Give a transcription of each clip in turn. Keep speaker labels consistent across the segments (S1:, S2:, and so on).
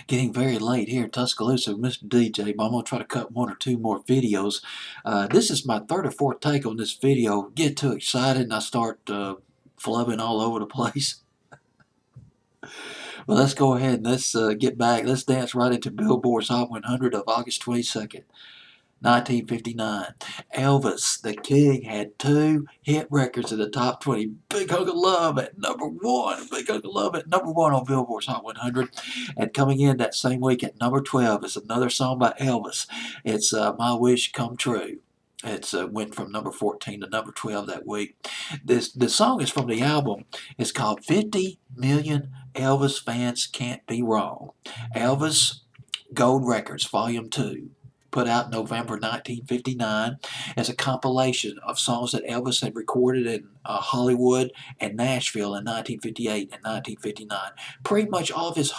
S1: Getting very late here in Tuscaloosa, Mr. DJ, but I'm going to try to cut one or two more videos. This is my third or fourth take on this video. Get too excited and I start flubbing all over the place. Well, let's go ahead and let's get back. Let's dance right into Billboard's Hot 100 of August 22nd. 1959. Elvis, the King, had two hit records in the top 20. Big Hunk of Love at number one. Big Hunk of Love at number one on Billboard's Hot 100. And coming in that same week at number 12 is another song by Elvis. It's My Wish Come True. It's went from number 14 to number 12 that week. The song is from the album. It's called 50 Million Elvis Fans Can't Be Wrong. Elvis Gold Records, Volume 2. Put out November 1959 as a compilation of songs that Elvis had recorded in Hollywood and Nashville in 1958 and 1959. Pretty much all of his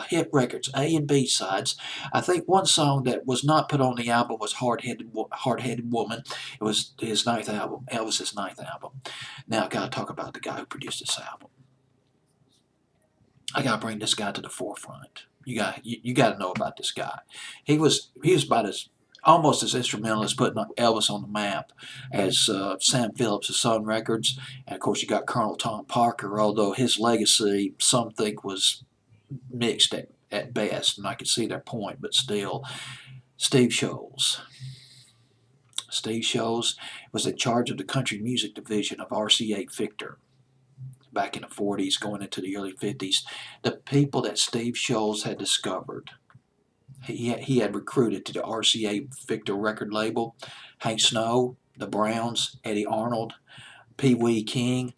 S1: hit records, A and B sides. I think one song that was not put on the album was Hard-Headed Woman. It was his ninth album, Elvis's ninth album. Now I got to talk about the guy who produced this album. I got to bring this guy to the forefront. You got to know about this guy. He was about as almost as instrumental as putting Elvis on the map as Sam Phillips of Sun Records, and of course you got Colonel Tom Parker. Although his legacy some think was mixed at best, and I can see their point, but still, Steve Sholes. Steve Sholes was in charge of the country music division of RCA Victor. Back in the 40s, going into the early 50s, the people that Steve Sholes had discovered, he had recruited to the RCA Victor record label, Hank Snow, the Browns, Eddie Arnold, Pee Wee King,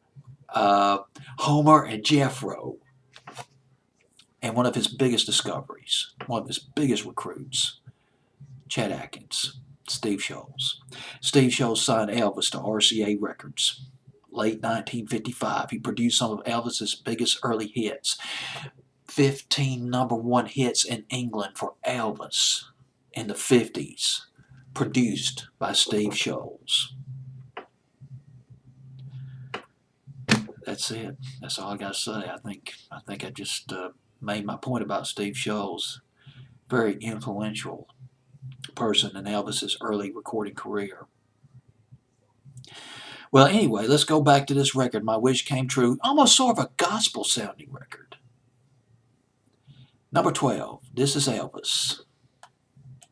S1: Homer, and Jethro. And one of his biggest discoveries, one of his biggest recruits, Chet Atkins, Steve Sholes. Steve Sholes signed Elvis to RCA Records. Late 1955, he produced some of Elvis's biggest early hits. 15 number one hits in England for Elvis in the 50s, produced by Steve Sholes. That's it. That's all I got to say. I think I just made my point about Steve Sholes. Very influential person in Elvis's early recording career. Well, anyway, let's go back to this record, My Wish Came True. Almost sort of a gospel-sounding record. Number 12, this is Elvis.